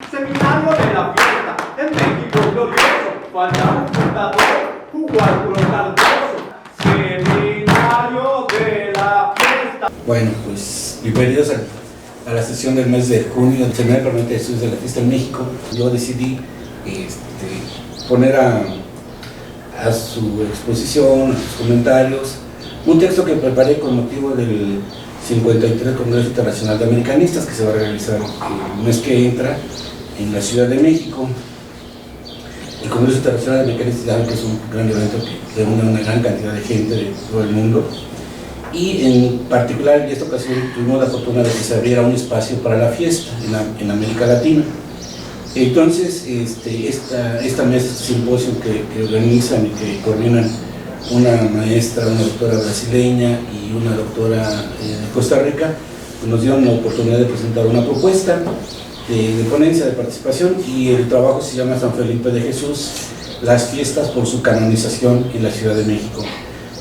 Seminario de la fiesta, en México glorioso, falta un fundador, jugó al puro caldoso. Seminario de la fiesta. Bueno, pues bienvenidos a la sesión del mes de junio del Seminario Permanente de Estudios de la Fiesta en México. Yo decidí poner a su exposición, a sus comentarios, un texto que preparé con motivo del 53 Congreso Internacional de Americanistas, que se va a realizar el mes que entra en la Ciudad de México. El Congreso Internacional de Americanistas, saben que es un gran evento que reúne a una gran cantidad de gente de todo el mundo, y en particular en esta ocasión tuvimos la fortuna de que se abriera un espacio para la fiesta en América Latina. Entonces esta mesa, este simposio que organizan y que coordinan una maestra, una doctora brasileña y una doctora de Costa Rica, pues nos dieron la oportunidad de presentar una propuesta de ponencia, de participación, y el trabajo se llama San Felipe de Jesús, las fiestas por su canonización en la Ciudad de México.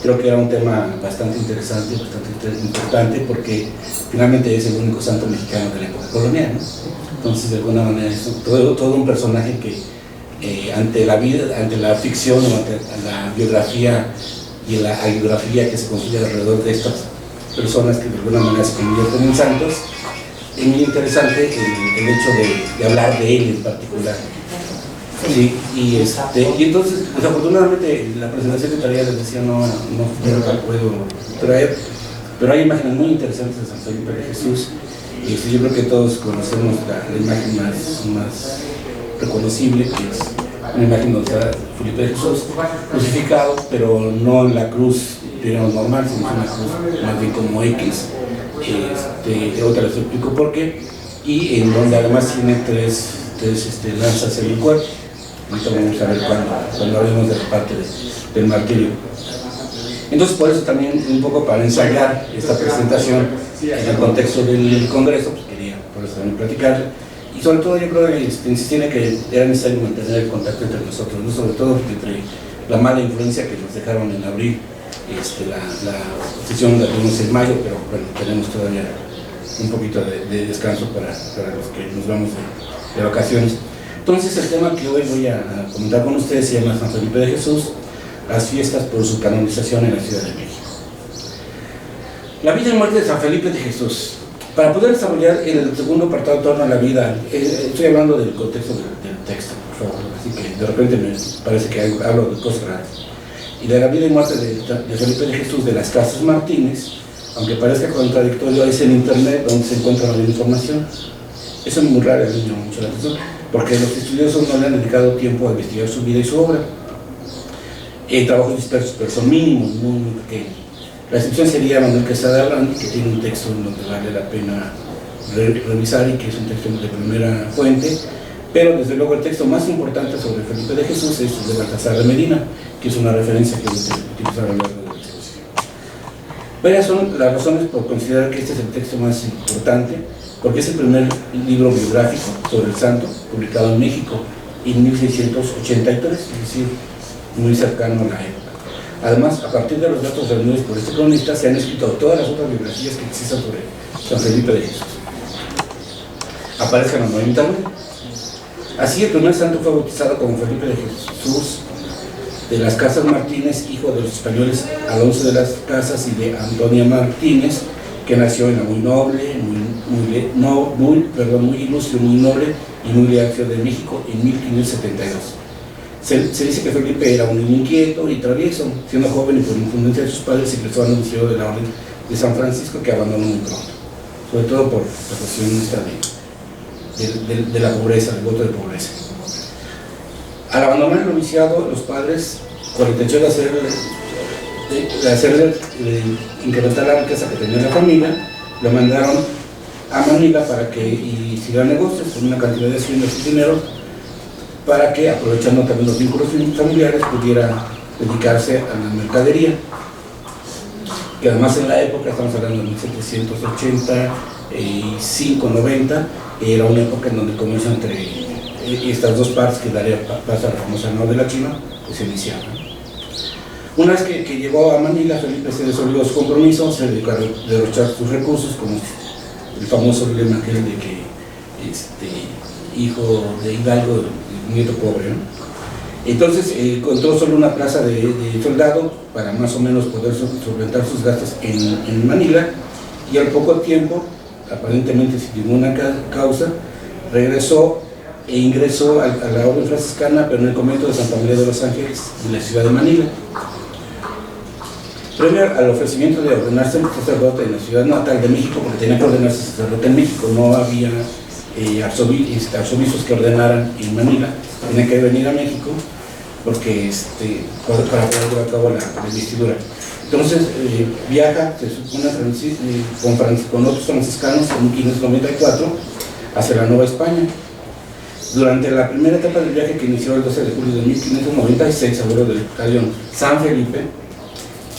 Creo que era un tema bastante interesante, bastante importante, porque finalmente es el único santo mexicano de la época colonial, ¿no? Entonces, de alguna manera, es todo un personaje que ante la vida, ante la ficción o ante la biografía y la hagiografía que se construye alrededor de estas personas que de alguna manera se convierten en santos, es muy interesante el hecho de hablar de él en particular. Sí, y entonces, desafortunadamente, la presentación que traía, les decía, no la puedo traer, pero hay imágenes muy interesantes de San Felipe de Jesús. Y yo creo que todos conocemos la imagen más reconocible, que es una imagen donde está Felipe de Jesús crucificado, pero no en la cruz, digamos, normal, sino una cruz más bien como X. Otra les explico por qué, y en donde además tiene tres lanzas en el cuerpo. Ahorita vamos a ver cuando hablemos de la parte del martirio. Entonces, por eso también, un poco para ensayar esta presentación en el contexto del Congreso, pues quería por eso también platicar. Y sobre todo yo creo que insistí en que era necesario mantener el contacto entre nosotros, ¿no? Sobre todo entre la mala influencia que nos dejaron en abril la sesión la tuvimos en mayo, pero bueno, tenemos todavía un poquito de descanso para los que nos vamos de vacaciones. Entonces, el tema que hoy voy a comentar con ustedes se llama San Felipe de Jesús, las fiestas por su canonización en la Ciudad de México. La vida y muerte de San Felipe de Jesús. Para poder desarrollar el segundo apartado en torno a la vida, estoy hablando del contexto del texto, por favor, así que de repente me parece que hablo de cosas raras. Y de la vida y muerte de Felipe de Jesús de las Casas Martínez, aunque parezca contradictorio, es en internet donde se encuentra la información. Eso es muy raro, me llama mucho la atención, porque los estudiosos no le han dedicado tiempo a investigar su vida y su obra. Trabajos dispersos, pero son mínimos, muy pequeños. La excepción sería Manuel Quesada Arrandi, que tiene un texto en donde vale la pena revisar y que es un texto de primera fuente, pero desde luego el texto más importante sobre Felipe de Jesús es el de Baltasar de Medina, que es una referencia que voy a utilizar a lo largo de la exposición. Varias son las razones por considerar que este es el texto más importante, porque es el primer libro biográfico sobre el santo publicado en México en 1683, es decir, muy cercano a la época. Además, a partir de los datos reunidos por este cronista, se han escrito todas las otras biografías que existan sobre San Felipe de Jesús. Aparezcan anónimamente. Así, el primer santo fue bautizado como Felipe de Jesús de las Casas Martínez, hijo de los españoles Alonso de las Casas y de Antonia Martínez, que nació en la muy noble, muy ilustre, muy noble y muy leal Ciudad de México en 1572. Se dice que Felipe era un niño inquieto y travieso. Siendo joven y por influencia de sus padres, ingresó al noviciado de la Orden de San Francisco, que abandonó muy pronto, sobre todo por la cuestión de la pobreza, del voto de pobreza. Al abandonar el noviciado, los padres, con la intención de hacerle incrementar la riqueza que tenía la familia, lo mandaron a Manila para que hiciera negocios con una cantidad de haciendas y dinero, para que, aprovechando también los vínculos familiares, pudiera dedicarse a la mercadería, que además en la época, estamos hablando de 1785-90, era una época en donde el comercio entre estas dos partes, que daría paso a la famosa Nueva de la China, pues se iniciaba. Una vez que llegó a Manila, Felipe se desolvió su compromiso, se dedicó a derrochar sus recursos, como el famoso lema aquel de que hijo de Hidalgo, nieto pobre, ¿no? Entonces encontró solo una plaza de soldado para más o menos poder solventar sus gastos en Manila, y al poco tiempo, aparentemente sin ninguna causa, regresó e ingresó a la orden franciscana, pero en el convento de Santa María de los Ángeles, en la ciudad de Manila. Previo al ofrecimiento de ordenarse sacerdote en la ciudad natal de México, porque tenía que ordenarse sacerdote en México, no había arzobispos que ordenaran en Manila, tenía que venir a México porque para poder llevar a cabo la investidura. Entonces viaja, se supone, con otros franciscanos en 1594 hacia la Nueva España. Durante la primera etapa del viaje, que inició el 12 de julio de 1596 a bordo del galeón San Felipe,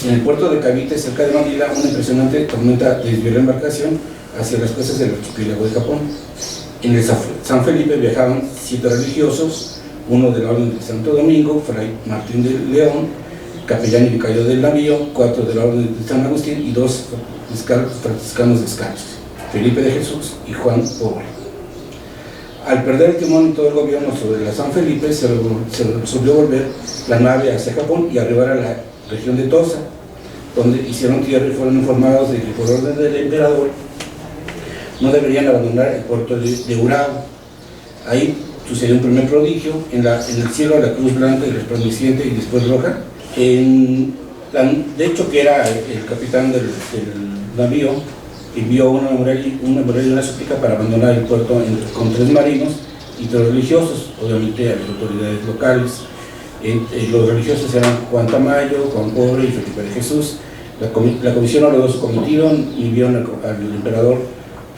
en el puerto de Cavite, cerca de Manila, una impresionante tormenta desvió la embarcación hacia las costas del archipiélago de Japón. En el San Felipe viajaban 7 religiosos, uno de la Orden de Santo Domingo, Fray Martín de León, capellán y vicario del navío, 4 de la Orden de San Agustín y 2 franciscanos descalzos, Felipe de Jesús y Juan Pobre. Al perder el timón y todo el gobierno sobre la San Felipe, se resolvió volver la nave hacia Japón y arribar a la región de Tosa, donde hicieron tierra y fueron informados de que por orden del emperador no deberían abandonar el puerto de Urao. Ahí sucedió un primer prodigio: en el cielo la cruz blanca y resplandeciente y después roja. De hecho, que era el capitán del navío, envió una memorial y una súplica para abandonar el puerto con 3 marinos y 3 religiosos, obviamente a las autoridades locales. Los religiosos eran Juan Tamayo, Juan Pobre y Felipe de Jesús. La comisión ordenó su cometido y vio al emperador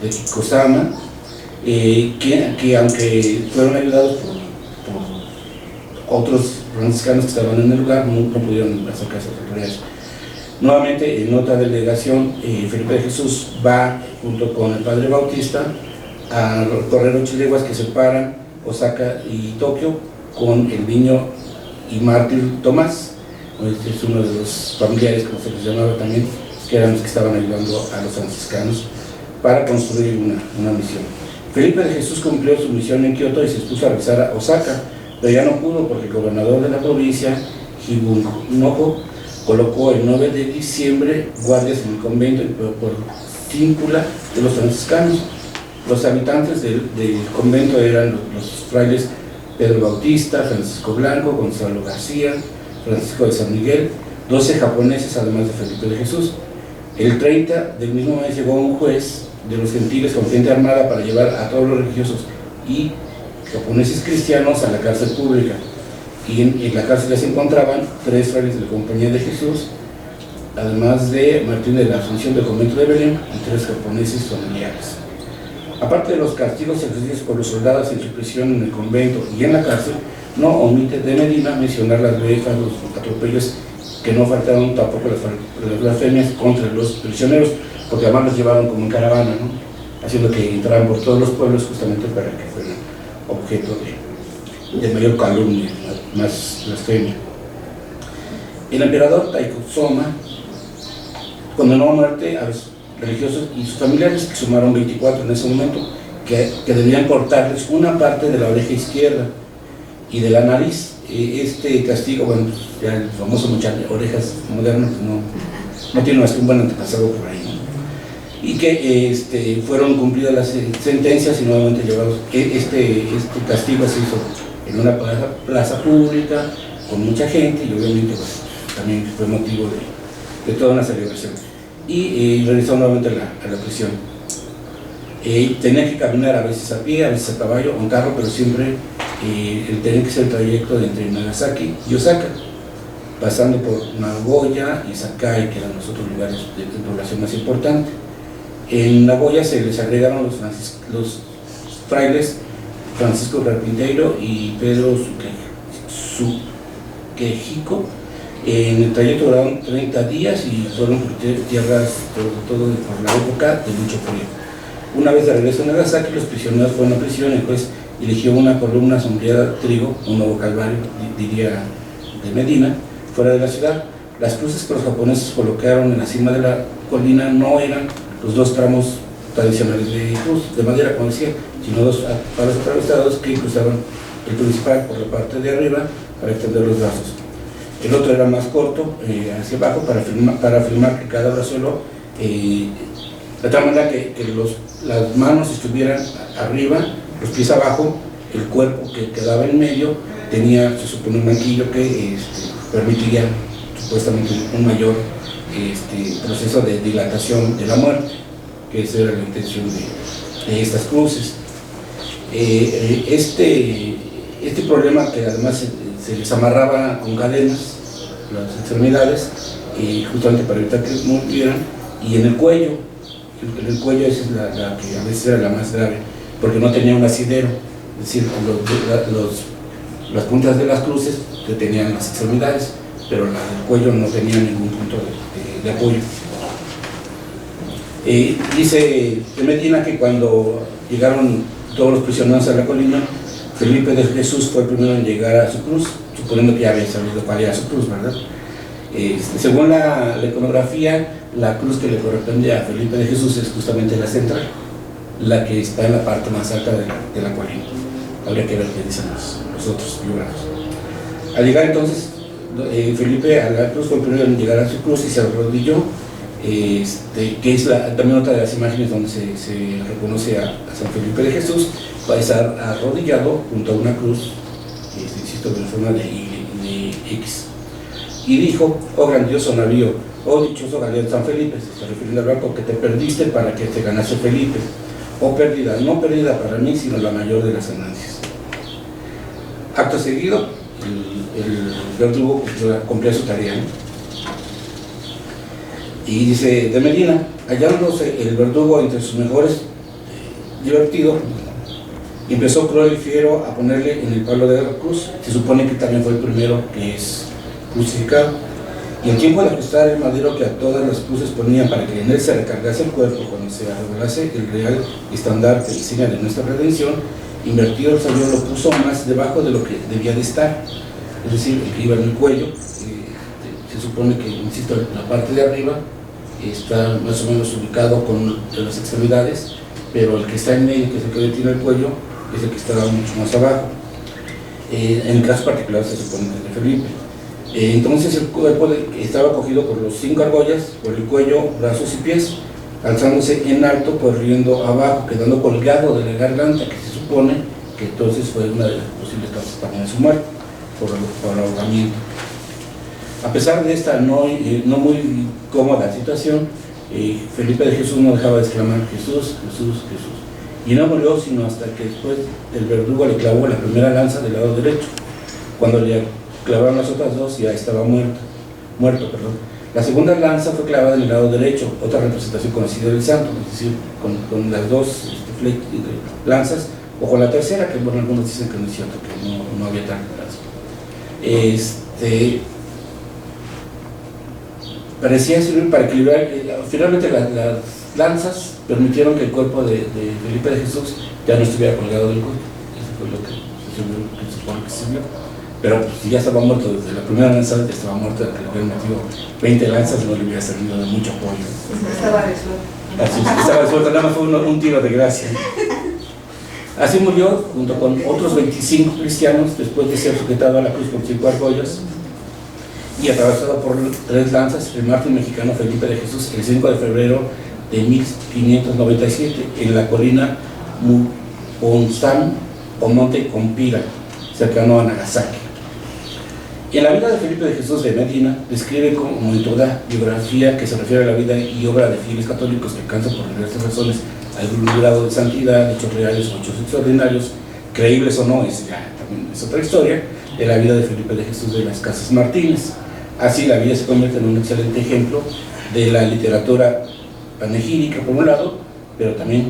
de Kikosama, que aunque fueron ayudados por otros franciscanos que estaban en el lugar, no pudieron acercarse a las autoridades. Nuevamente, en otra delegación, Felipe de Jesús va junto con el padre Bautista a recorrer 8 leguas que separan Osaka y Tokio con el niño y mártir Tomás. Este es uno de los familiares, como se les llamaba también, que eran los que estaban ayudando a los franciscanos para construir una misión. Felipe de Jesús cumplió su misión en Kioto y se expuso a regresar a Osaka, pero ya no pudo porque el gobernador de la provincia, Hibunnoho, colocó el 9 de diciembre guardias en el convento por cíncula de los franciscanos. Los habitantes del convento eran los frailes Pedro Bautista, Francisco Blanco, Gonzalo García, Francisco de San Miguel, 12 japoneses, además de Felipe de Jesús. El 30 del mismo mes llegó un juez de los gentiles con gente armada para llevar a todos los religiosos y japoneses cristianos a la cárcel pública. Y en la cárcel se encontraban 3 frailes de la Compañía de Jesús, además de Martín de la Asunción del convento de Belén y 3 japoneses familiares. Aparte de los castigos ejercidos por los soldados en su prisión en el convento y en la cárcel, no omite de Medina mencionar las befas, los atropellos, que no faltaron tampoco las blasfemias contra los prisioneros, porque además los llevaron como en caravana, ¿no? Haciendo que entraran por todos los pueblos justamente para que fueran objeto de mayor calumnia, más blasfemia. El emperador Taikosoma condenó a muerte a los religiosos y sus familiares, que sumaron 24 en ese momento, que debían cortarles una parte de la oreja izquierda y de la nariz. Este castigo, bueno, pues ya el famoso mochar orejas moderno, pues no tiene más que un buen antepasado por ahí, ¿no? Y que fueron cumplidas las sentencias y nuevamente llevados. Este castigo se hizo en una plaza pública con mucha gente y obviamente pues, también fue motivo de toda una celebración. Y regresó nuevamente a la prisión. Tenía que caminar a veces a pie, a veces a caballo o en carro, pero siempre tenía que ser el trayecto entre Nagasaki y Osaka, pasando por Nagoya y Sakai, que eran los otros lugares de población más importante. En Nagoya se les agregaron los frailes Francisco Carpinteiro y Pedro Suquejico. En el trayecto duraron 30 días y fueron por tierras, todo por la época de mucho frío. Una vez de regreso a Nagasaki, los prisioneros fueron a prisión y el juez eligió una columna sombreada de trigo, un nuevo calvario, diría de Medina, fuera de la ciudad. Las cruces que los japoneses colocaron en la cima de la colina no eran los 2 tramos tradicionales de cruz, de madera, como decía, sino dos palos atravesados que cruzaban el principal por la parte de arriba para extender los brazos. El otro era más corto, hacia abajo, para afirmar que cada brazuelo, de tal manera que las manos estuvieran arriba, los pies abajo, el cuerpo que quedaba en medio tenía, se supone, un manquillo que permitiría supuestamente un mayor proceso de dilatación de la muerte, que esa era la intención de estas cruces. Este problema, que además se les amarraba con cadenas las extremidades, justamente para evitar que murieran, y en el cuello esa es la que a veces era la más grave, porque no tenía un asidero, es decir, las puntas de las cruces que tenían las extremidades, pero la del cuello no tenía ningún punto de apoyo. Dice de Medina que cuando llegaron todos los prisioneros a la colina, Felipe de Jesús fue el primero en llegar a su cruz, suponiendo que ya había sabido cuál era su cruz, ¿verdad? Según la iconografía, la cruz que le corresponde a Felipe de Jesús es justamente la central, la que está en la parte más alta de la colina. Habría que ver qué dicen los otros biógrafos. Al llegar entonces, Felipe a la cruz fue el primero en llegar a su cruz y se arrodilló, que es también otra de las imágenes donde se reconoce a San Felipe de Jesús, va a estar arrodillado junto a una cruz, insisto, en forma de X. Y dijo: oh grandioso navío, oh dichoso galeón San Felipe, se está refiriendo al barco que te perdiste para que te ganase Felipe, oh pérdida, no pérdida para mí, sino la mayor de las ganancias. Acto seguido, el verdugo cumplía su tarea, ¿no? Y dice de Medina, hallándose el verdugo entre sus mejores, divertido, empezó cruel y fiero a ponerle en el palo de la cruz. Se supone que también fue el primero que es crucificado, y en tiempo de ajustar el madero que a todas las cruces ponían para que en él se recargase el cuerpo cuando se revelase el real estandarte, insignia de nuestra redención, invertido el Señor lo puso más debajo de lo que debía de estar, es decir, el que iba en el cuello. Se supone que, insisto, la parte de arriba está más o menos ubicado con las extremidades, pero el que está en medio, que es el que tiene el cuello, es el que está mucho más abajo. En el caso particular se supone que es de Felipe. Entonces el cuerpo estaba cogido por los 5 argollas, por el cuello, brazos y pies, alzándose en alto, corriendo abajo, quedando colgado de la garganta, que se supone que entonces fue una de las posibles causas también de su muerte, por ahogamiento. A pesar de esta no muy cómoda situación, Felipe de Jesús no dejaba de exclamar: Jesús, Jesús, Jesús. Y no murió sino hasta que después el verdugo le clavó la primera lanza del lado derecho. Cuando le clavaron las otras dos, ya estaba muerto. La segunda lanza fue clavada en el lado derecho, otra representación conocida del santo, es decir, con las dos lanzas, o con la tercera, que bueno, algunos dicen que no es cierto, que no había tal lanza. Parecía servir para equilibrar. Finalmente las lanzas permitieron que el cuerpo de Felipe de Jesús ya no estuviera colgado del cuerpo. Eso fue lo que se supone que sirvió. Pero pues, si ya estaba muerto desde la primera lanza, ya estaba muerto, que le hubieran metido 20 lanzas, no le hubiera servido de mucho apoyo. Estaba resuelto. Así estaba resuelto, nada más fue un tiro de gracia. Así murió junto con otros 25 cristianos después de ser sujetado a la cruz por 5 argollas y atravesado por 3 lanzas, el mártir mexicano Felipe de Jesús, el 5 de febrero de 1597 en la colina Muponzán o Monte Compira, cercano a Nagasaki. En la vida de Felipe de Jesús de Medina describe como en toda biografía que se refiere a la vida y obra de fieles católicos que alcanzan por diversas razones algún grado de santidad, hechos reales o hechos extraordinarios, creíbles o no, también es otra historia, de la vida de Felipe de Jesús de las Casas Martínez. Así la vida se convierte en un excelente ejemplo de la literatura panegírica por un lado, pero también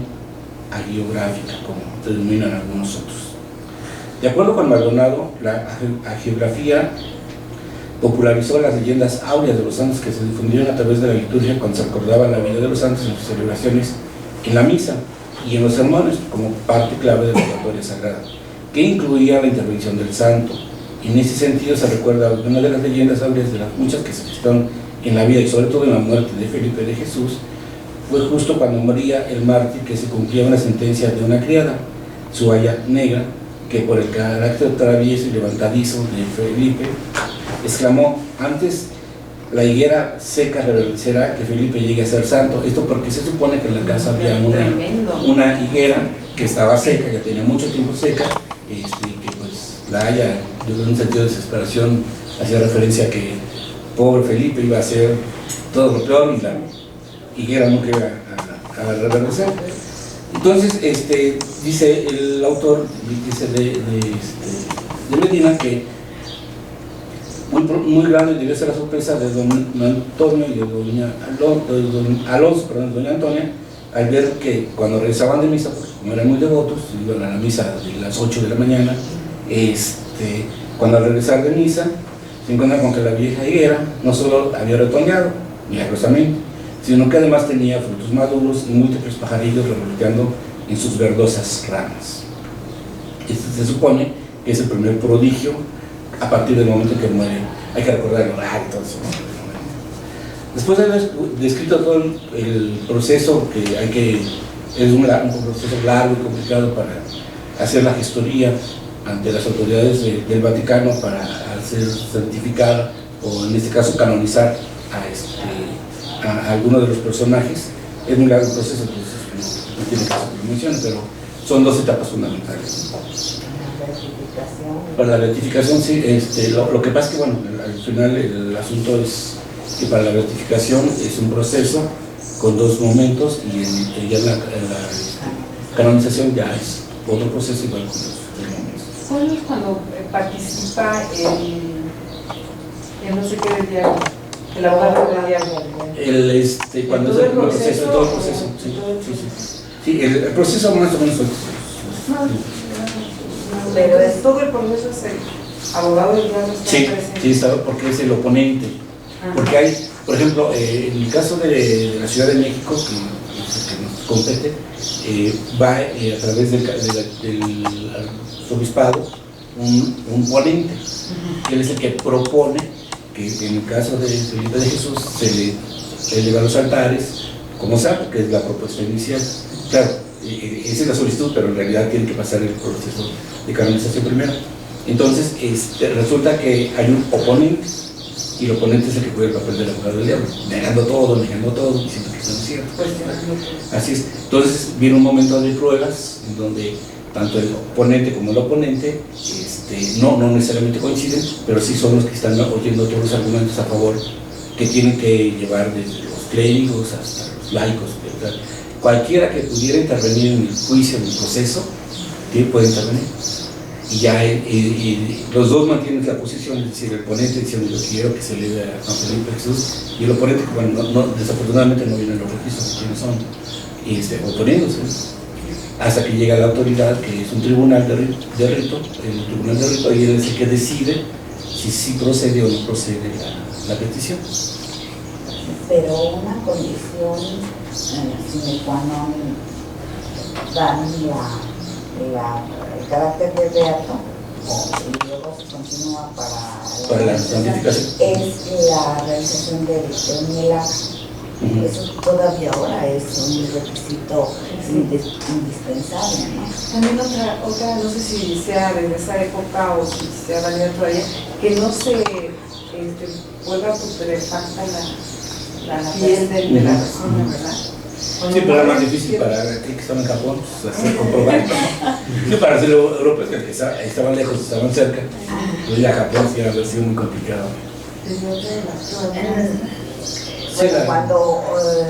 hagiográfica, como denominan algunos otros. De acuerdo con Maldonado, la hagiografía popularizó las leyendas áureas de los santos que se difundieron a través de la liturgia cuando se recordaba la vida de los santos en sus celebraciones en la misa y en los sermones como parte clave de la oratoria sagrada, que incluía la intervención del santo. En ese sentido se recuerda una de las leyendas áureas de las muchas que se gestaron en la vida y sobre todo en la muerte de Felipe de Jesús, fue justo cuando moría el mártir que se cumplía una sentencia de una criada, su aya negra, que por el carácter travieso y levantadizo de Felipe, exclamó: antes la higuera seca reverdecerá que Felipe llegue a ser santo. Esto porque se supone que en la casa había una higuera que estaba seca, que tenía mucho tiempo seca, y que pues la haya, en un sentido de desesperación, hacía referencia a que pobre Felipe iba a hacer todo lo peor y la higuera nunca iba a reverdecer. Entonces, dice el autor, dice de Medina, que muy grande debió ser la sorpresa de don Antonio y de doña Antonia, al ver que cuando regresaban de misa, porque como eran muy devotos, iban a la misa de las 8 de la mañana, cuando al regresar de misa, se encuentran con que la vieja higuera no solo había retoñado, milagrosamente, sino que además tenía frutos maduros y múltiples pajarillos revoloteando en sus verdosas ramas. Se supone que es el primer prodigio a partir del momento en que muere. Hay que recordar el orar y todo eso, ¿no? Después de haber descrito todo el proceso, es un proceso largo y complicado para hacer la gestoría ante las autoridades del Vaticano para hacer santificar, o en este caso canonizar a alguno de los personajes, es un largo proceso, entonces no tiene caso que lo mencione, pero son dos etapas fundamentales. Para la beatificación, sí, lo que pasa es que, bueno, al final el asunto es que para la beatificación es un proceso con dos momentos, y ya la canonización ya es otro proceso igual con los momentos. ¿Cuándo es cuando participa el no sé qué del diablo? El abogado del diablo. Cuando es el proceso, todo el proceso. Sí, el proceso más o menos es. Pero es todo el proceso, es el abogado del diablo está presente. Sí, está, porque es el oponente. Porque hay, por ejemplo, en el caso de la Ciudad de México, que nos compete, va a través del arzobispado un ponente, que él es el que propone que en el caso de Felipe de Jesús se le eleva a los altares como santo, que es la propuesta inicial. Claro, esa es la solicitud, pero en realidad tiene que pasar el proceso de canonización primero. Entonces, resulta que hay un oponente, y el oponente es el que juega el papel del abogado del diablo, negando todo, diciendo que eso no es cierto. Así es. Entonces, viene un momento de pruebas en donde tanto el oponente como el oponente no necesariamente coinciden, pero sí son los que están oyendo todos los argumentos a favor, que tienen que llevar desde los clérigos hasta los laicos, ¿verdad? Cualquiera que pudiera intervenir en el juicio, en el proceso, puede intervenir. Y ya los dos mantienen la posición, es decir, el oponente diciendo: yo quiero que se eleve a San Felipe Jesús, y el oponente, bueno, desafortunadamente no vienen los registros de quiénes son, oponiéndose, hasta que llega la autoridad, que es un tribunal de rito, el tribunal de rito, y él es el que decide si sí procede o no procede la petición. Pero una condición sine qua non dan el carácter de beato, y luego se continúa para la santificación, es la realización de un milagro. Eso todavía ahora es un requisito indispensable, ¿no? También otra, no sé si sea de esa época o si sea la todavía, que no se vuelva putrefacta la piel de la persona, ¿verdad? Sí, pero era más difícil para aquel que estaba en Japón, pues, hacer comprobar. Sí, para hacerlo europeos que estaban lejos, estaban cerca, pues ir a Japón sí era sido muy complicado. Bueno, cuando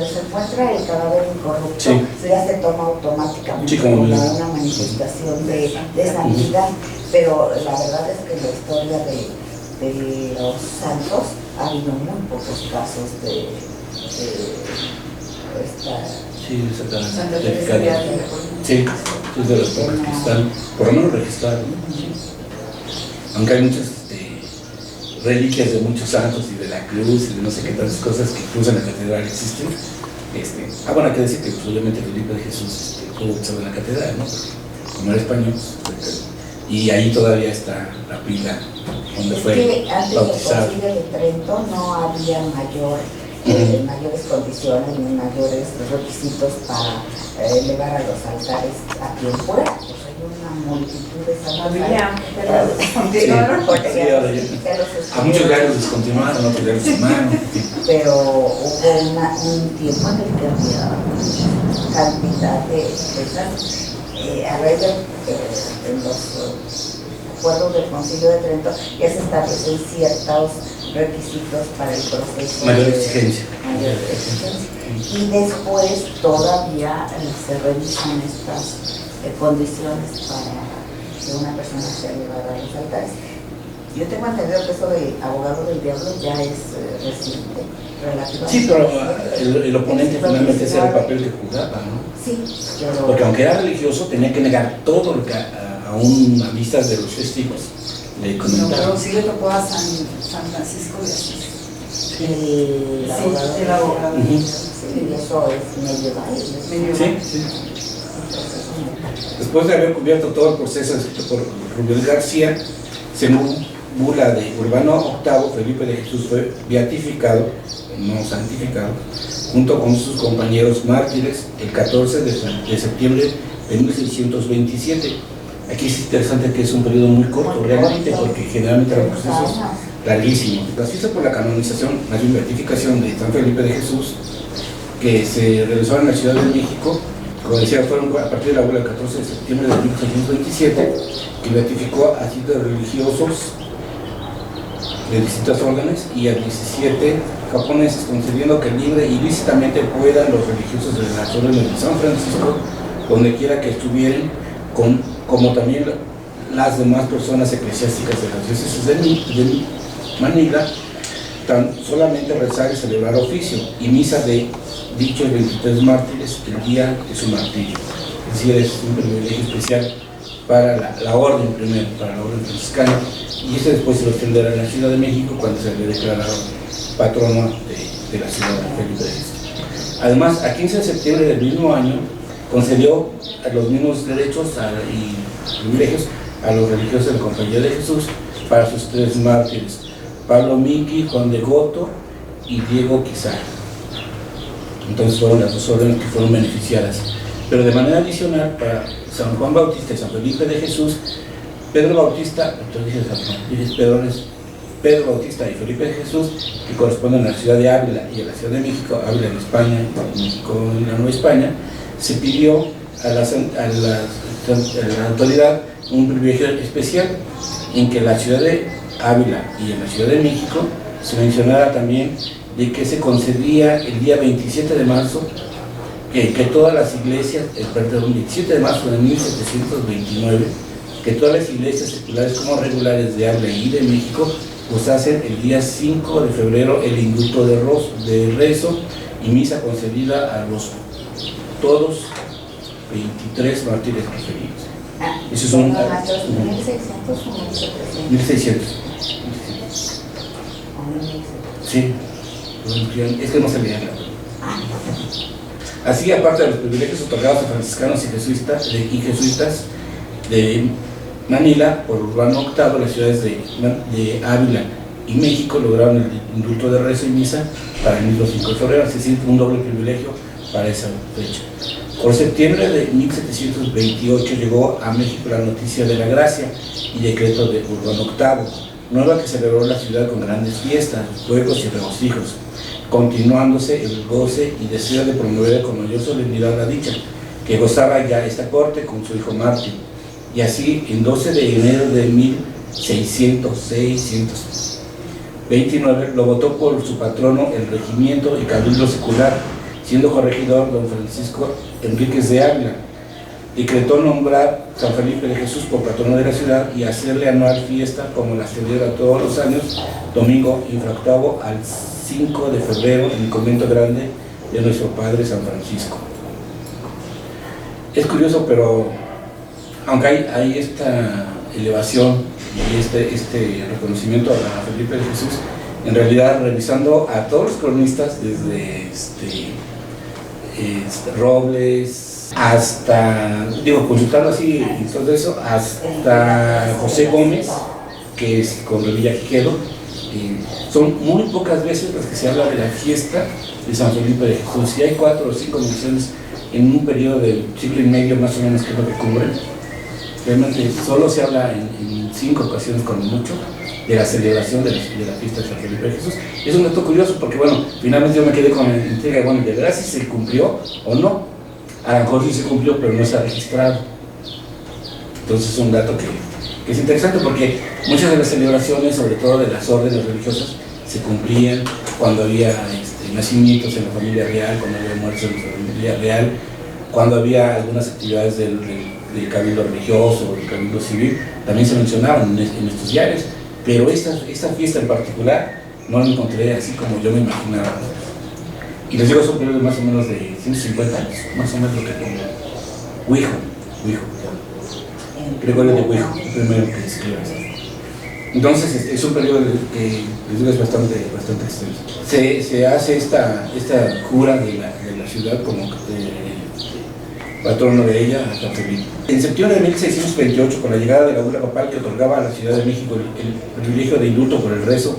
se encuentra el cadáver incorrupto, ya se toma automáticamente como una manifestación de santidad, pero la verdad es que en la historia de los santos ha habido muy pocos casos de esta Santa Teresa de Ávila. Sí, es de los pocos que están, por lo menos registrados. Aunque hay muchas reliquias de muchos santos y de la cruz y de no sé qué tantas cosas que incluso en la catedral existen. Bueno, hay que decir que pues, obviamente Felipe de Jesús tuvo que saber en la catedral, ¿no? Porque como era español, pues, y ahí todavía está la pila donde fue que antes bautizado. del Concilio de Trento no había mayor mayores condiciones ni mayores requisitos para elevar a los altares a quien fuera. Pues hay una multitud de santas. A muchos diarios descontinuaron, otros diarios tomaron. Pero hubo un tiempo en el que había cantidad de esas. A raíz de los acuerdos del Concilio de Trento ya se establecen ciertos requisitos para el proceso. Mayor exigencia. Y después todavía se revisan estas condiciones para que una persona sea llevada a los altares. Yo tengo entendido que eso de abogado del diablo ya es reciente, relativamente. Sí, pero el oponente finalmente ese era el papel que jugaba, ¿no? Sí, pero... Porque aunque era religioso, tenía que negar todo lo que aún a vistas de los testigos le comentaron. Pero sí le tocó a San Francisco de Asís. El abogado. Sí, y eso es medieval. Sí. Después de haber cubierto todo el proceso escrito por Rubén García, según bula de Urbano VIII, Felipe de Jesús fue beatificado, no santificado, junto con sus compañeros mártires el 14 de septiembre de 1627. Aquí es interesante que es un periodo muy corto realmente, porque generalmente eran procesos larguísimos. Las fiestas por la canonización, la beatificación de San Felipe de Jesús, que se realizaron en la Ciudad de México, como decía, fueron a partir de la bula del 14 de septiembre de 1627, que beatificó a 7 religiosos de distintas órdenes y a 17 japoneses, concediendo que libre y lícitamente puedan los religiosos de las órdenes de San Francisco, donde quiera que estuvieran, como también las demás personas eclesiásticas de las diócesis de Manila, tan solamente rezar y celebrar oficio y misa de dichos 23 mártires el día de su martirio. Es decir, es un privilegio especial para la orden, primero, para la orden franciscana, y eso después se lo extenderá en la Ciudad de México cuando se le declararon patrono de la ciudad de Felipe de Jesús. Además, a 15 de septiembre del mismo año, concedió los mismos derechos y privilegios a los religiosos de la Compañía de Jesús para sus 3 mártires, Pablo Miki, Juan de Goto y Diego Quizar. Entonces fueron las 2 órdenes que fueron beneficiadas. Pero de manera adicional, para San Juan Bautista y San Felipe de Jesús, Pedro Bautista, entonces dice San Juan, dices Pedro Bautista y Felipe de Jesús, que corresponden a la ciudad de Ávila y a la Ciudad de México, Ávila en España y México en la Nueva España, se pidió a la autoridad un privilegio especial en que la ciudad de Ávila y en la Ciudad de México se mencionara también de que se concedía el día 27 de marzo que todas las iglesias, perdón, 27 de marzo de 1729, que todas las iglesias seculares como regulares de Ávila y de México pues hacen el día 5 de febrero el indulto de rezo y misa concedida a los todos 23 mártires referidos. Esos son 1600 o 1700. 1600. Sí, es que no se leía nada. Así, aparte de los privilegios otorgados a franciscanos y jesuitas de Manila por Urbano VIII, las ciudades de Ávila y México lograron el indulto de rezo y misa para el mismo 5 de febrero, es decir, un doble privilegio para esa fecha. Por septiembre de 1728 llegó a México la noticia de la gracia y decreto de Urbano VIII, nueva que celebró la ciudad con grandes fiestas, juegos y regocijos, continuándose el goce y deseo de promover con mayor solemnidad la dicha, que gozaba ya esta corte con su hijo Martín. Y así, en 12 de enero de 1629, lo votó por su patrono el regimiento y cabildo secular, siendo corregidor don Francisco Enríquez de Ávila. Decretó nombrar San Felipe de Jesús por patrono de la ciudad y hacerle anual fiesta como la celebra todos los años, domingo infractavo al 5 de febrero en el convento grande de nuestro Padre San Francisco. Es curioso, pero aunque hay esta elevación y este reconocimiento a Felipe de Jesús, en realidad revisando a todos los cronistas, desde Robles hasta, consultando así y todo eso, hasta José Gómez, que es con Revilla Quijedo, son muy pocas veces las que se habla de la fiesta de San Felipe de Jesús. Si hay 4 o 5 menciones en un periodo del siglo y medio más o menos, que es lo que cubren, realmente solo se habla en 5 ocasiones con mucho de la celebración de la fiesta de San Felipe de Jesús. Es un dato curioso porque, bueno, finalmente yo me quedé con la intriga, bueno, ¿de verdad si se cumplió o no? A lo mejor sí se cumplió, pero no se ha registrado. Entonces es un dato que es interesante porque muchas de las celebraciones, sobre todo de las órdenes religiosas, se cumplían cuando había nacimientos en la familia real, cuando había muertos en la familia real, cuando había algunas actividades del cabildo religioso o del cabildo civil, también se mencionaban en estos diarios, pero esta fiesta en particular no la encontré así como yo me imaginaba. Y les digo, son periodos más o menos de 150 años, más o menos lo que pongo. Huijo, Gregorio de Huijo, el primero que escribe esto. Entonces es un periodo que les digo es bastante extenso. Se hace esta cura de la ciudad como patrono de ella, San Felipe. En septiembre de 1628, con la llegada de la bula papal que otorgaba a la Ciudad de México el privilegio de indulto por el rezo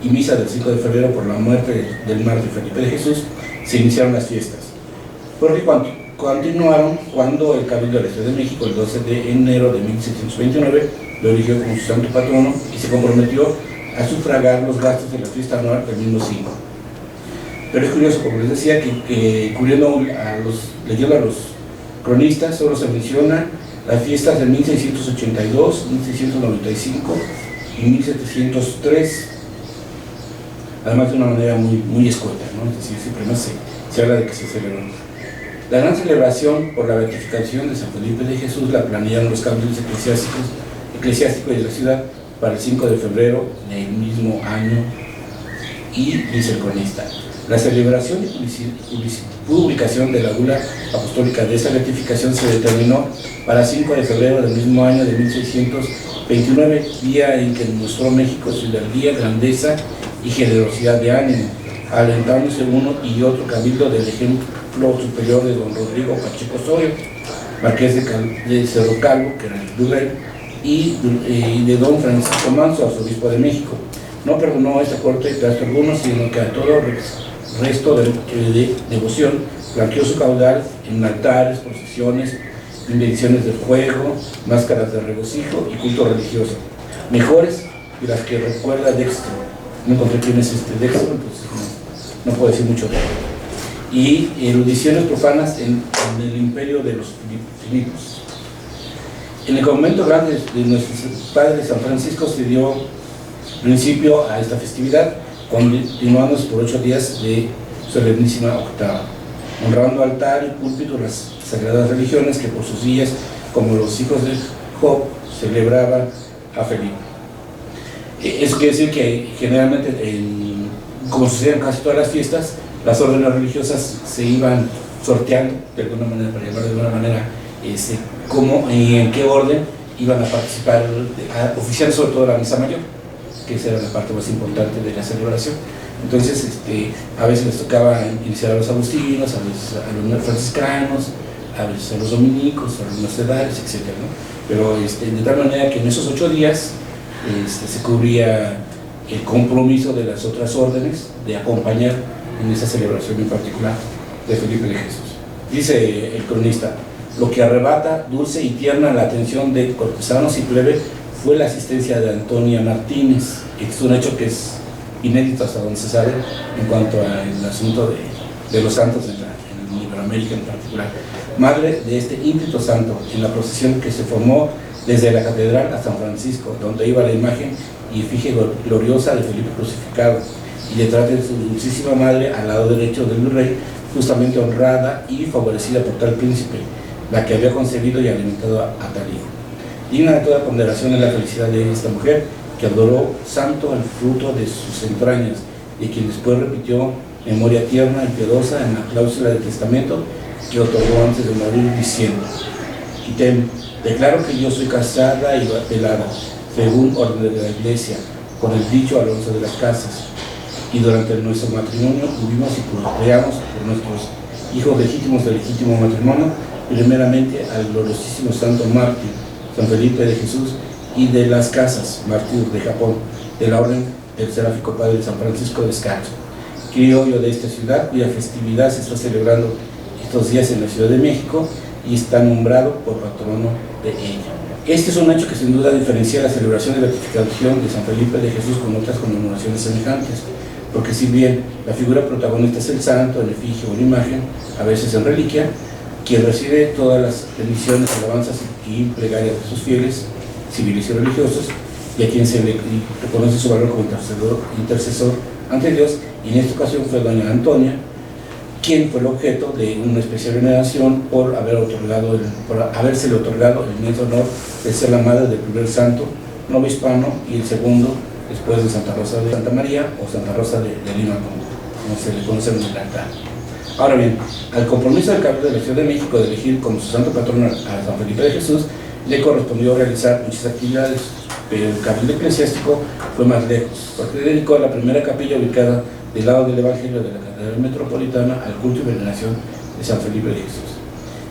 y misa del 5 de febrero por la muerte del mártir Felipe de Jesús, se iniciaron las fiestas. Porque continuaron cuando el Cabildo de la Ciudad de México, el 12 de enero de 1629, lo eligió como su santo patrono y se comprometió a sufragar los gastos de la fiesta anual del mismo signo. Pero es curioso, como les decía, que leyendo a los cronistas, solo se mencionan las fiestas de 1682, 1695 y 1703, además de una manera muy escueta, ¿no? Es decir, siempre más se habla de que se celebró. La gran celebración por la beatificación de San Felipe de Jesús la planearon los cabildos eclesiásticos de la ciudad para el 5 de febrero del mismo año, y dice el cronista: la celebración y publicación de la bula apostólica de esa beatificación se determinó para 5 de febrero del mismo año de 1629, día en que mostró México su hidalguía, grandeza y generosidad de ánimo, alentándose uno y otro cabildo del ejemplo superior de don Rodrigo Pacheco Osorio, marqués de Cerro Calvo, que era el virrey, y de don Francisco Manso, arzobispo de México. No perdonó a esta corte gasto alguno, sino que a todo resto de devoción blanqueó su caudal en altares, procesiones, bendiciones del fuego, máscaras de regocijo y culto religioso, mejores que las que recuerda Dextro. No encontré quién es Dextro, entonces no puedo decir mucho de él. Y erudiciones profanas en el imperio de los Filipos. En el convento grande de nuestro padre San Francisco se dio principio a esta festividad, continuándose por 8 días de solemnísima octava, honrando altar y púlpito las sagradas religiones que por sus días, como los hijos de Job, celebraban a Felipe. Eso quiere decir que generalmente, como sucede en casi todas las fiestas, las órdenes religiosas se iban sorteando de alguna manera, para llamar de alguna manera, cómo y en qué orden iban a participar, oficiando sobre todo la misa mayor, que esa era la parte más importante de la celebración. Entonces, a veces les tocaba iniciar a los agustinos, a veces a los franciscanos, a veces a los dominicos, a los mercedarios, etc., ¿no? Pero de tal manera que en esos 8 días se cubría el compromiso de las otras órdenes de acompañar en esa celebración en particular de Felipe de Jesús. Dice el cronista: lo que arrebata dulce y tierna la atención de cortesanos y plebe fue la asistencia de Antonia Martínez. Es un hecho que es inédito hasta donde se sabe en cuanto al asunto de los santos en Iberoamérica en particular. Madre de este ímpeto santo, en la procesión que se formó desde la catedral a San Francisco, donde iba la imagen y efigie gloriosa de Felipe crucificado, y detrás de su dulcísima madre al lado derecho del virrey, justamente honrada y favorecida por tal príncipe, la que había concebido y alimentado a tal hijo. Digna de toda ponderación es la felicidad de esta mujer, que adoró santo al fruto de sus entrañas, y quien después repitió memoria tierna y piadosa en la cláusula del testamento que otorgó antes de morir, diciendo: Item, declaro que yo soy casada y velada, según orden de la Iglesia, con el dicho Alonso de las Casas, y durante nuestro matrimonio tuvimos y procreamos por nuestros hijos legítimos de legítimo matrimonio, primeramente al gloriosísimo santo mártir San Felipe de Jesús y de las Casas, mártir de Japón, de la orden el seráfico padre San Francisco Descalzo, criollo de esta ciudad, cuya festividad se está celebrando estos días en la Ciudad de México y está nombrado por patrono de ella. Este es un hecho que sin duda diferencia la celebración de la beatificación de San Felipe de Jesús con otras conmemoraciones semejantes, porque si bien la figura protagonista es el santo, en efigie o en imagen, a veces en reliquia, quien recibe todas las bendiciones, alabanzas y plegarias de sus fieles, civiles y religiosos, y a quien se le reconoce su valor como intercesor ante Dios, y en esta ocasión fue doña Antonia, quien fue el objeto de una especial veneración por habérsele otorgado el inmenso honor de ser la madre del primer santo novohispano y el segundo después de Santa Rosa de Santa María o Santa Rosa de Lima, como se le conoce en el altar. Ahora bien, al compromiso del Cabildo de la Ciudad de México de elegir como su santo patrono a San Felipe de Jesús, le correspondió realizar muchas actividades, pero el Cabildo Eclesiástico fue más lejos, porque dedicó la primera capilla ubicada del lado del Evangelio de la Catedral Metropolitana al culto y veneración de San Felipe de Jesús.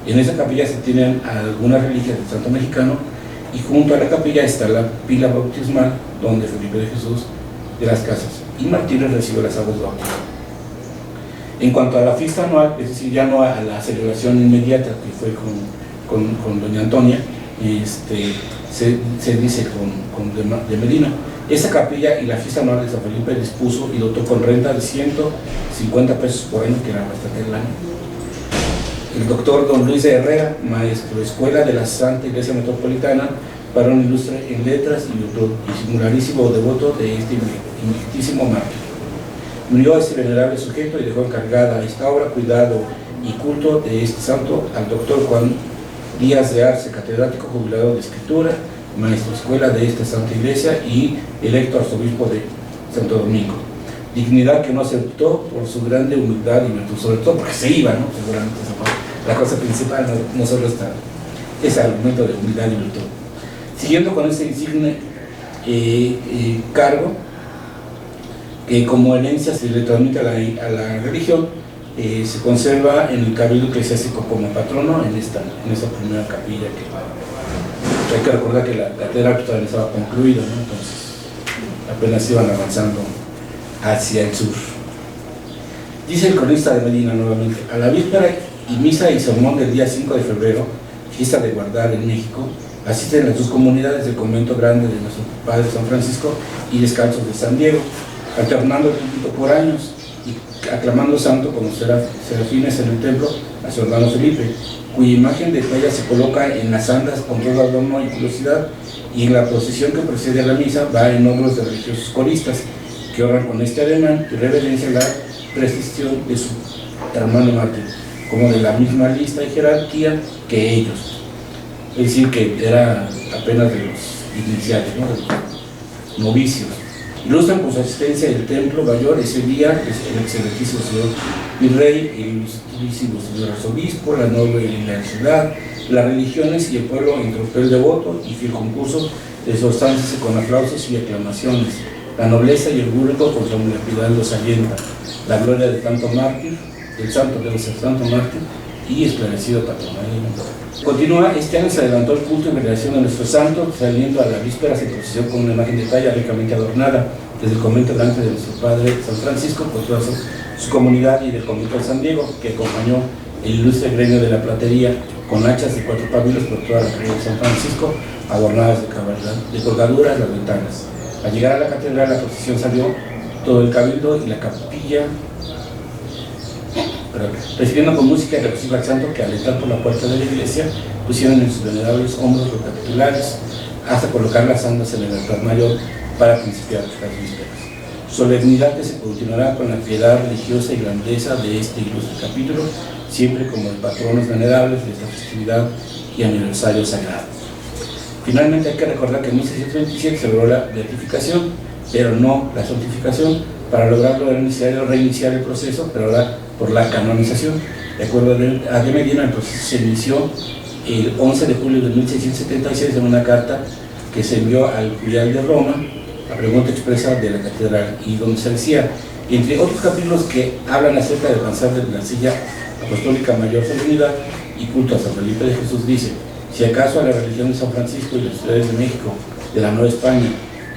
En esa capilla se tienen algunas reliquias del santo mexicano, y junto a la capilla está la pila bautismal donde Felipe de Jesús de las Casas y Martínez recibió las aguas de bautismo. En cuanto a la fiesta anual, es decir, ya no a la celebración inmediata que fue con doña Antonia, se dice de Medina. Esa capilla y la fiesta anual de San Felipe dispuso y dotó con renta de 150 pesos por año, que era bastante el año. El doctor don Luis de Herrera, maestro de escuela de la Santa Iglesia Metropolitana, varón ilustre en letras y virtud, y singularísimo devoto de este inmortísimo mártir. Murió este venerable sujeto y dejó encargada esta obra, cuidado y culto de este santo al doctor Juan Díaz de Arce, catedrático jubilado de Escritura, maestro de escuela de esta Santa Iglesia y electo arzobispo de Santo Domingo. Dignidad que no aceptó por su grande humildad y virtud, sobre todo porque se iba, ¿no? Seguramente la cosa principal, no solo está ese argumento de humildad y virtud. Siguiendo con este insigne cargo, que como herencia se le transmite a la religión, se conserva en el Cabildo Eclesiástico como patrono en esa primera capilla que hay que recordar que la catedral todavía estaba concluida, ¿no? Entonces apenas iban avanzando hacia el sur. Dice el cronista de Medina nuevamente: a la víspera y misa y sermón del día 5 de febrero, fiesta de guardar en México, asisten las dos comunidades del convento grande de nuestro Padre San Francisco y Descalzos de San Diego, alternando el púlpito por años y aclamando santo como serafines en el templo a su hermano Felipe, cuya imagen de talla se coloca en las andas con todo adorno y curiosidad, y en la procesión que precede a la misa va en hombros de religiosos coristas que honran con este ademán y reverencia la prescripción de su hermano mártir, como de la misma lista y jerarquía que ellos, es decir, que era apenas de los iniciales, ¿no? De los novicios. Ilustran con su asistencia el templo mayor ese día el excelentísimo señor virrey, el ilustrísimo señor arzobispo, la noble y la ciudad, las religiones y el pueblo en tropel devoto y fiel concurso de solstándose con aplausos y aclamaciones. La nobleza y el público con solemnidad los alienta. La gloria de tanto mártir, del santo debe ser santo mártir y esclarecido patrono. Continúa, este año se adelantó el culto en veneración de nuestro santo, saliendo a la víspera se procedió con una imagen de talla ricamente adornada desde el convento delante de nuestro Padre San Francisco, por toda su comunidad, y del convento de San Diego, que acompañó el ilustre gremio de la platería, con hachas de 4 pabilos por toda la calle de San Francisco, adornadas de colgaduras las ventanas. Al llegar a la catedral, la procesión salió todo el cabildo y la capilla, recibiendo con música y regocijo al santo, que al entrar por la puerta de la iglesia pusieron en sus venerables hombros los capitulares hasta colocar las andas en el altar mayor para principiar las vísperas. Solemnidad que se continuará con la piedad religiosa y grandeza de este ilustre capítulo, siempre como de patronos venerables de esta festividad y aniversario sagrado. Finalmente hay que recordar que en 1627 se logró la beatificación, pero no la santificación. Para lograrlo era necesario reiniciar el proceso, pero ahora por la canonización. De acuerdo a de Medina, el proceso se inició el 11 de julio de 1676 en una carta que se envió al Curial de Roma, a pregunta expresa de la catedral, y donde se decía, entre otros capítulos que hablan acerca de alcanzar de la silla apostólica mayor solemnidad y culto a San Felipe de Jesús, dice: si acaso a la religión de San Francisco y las ciudades de México, de la Nueva España,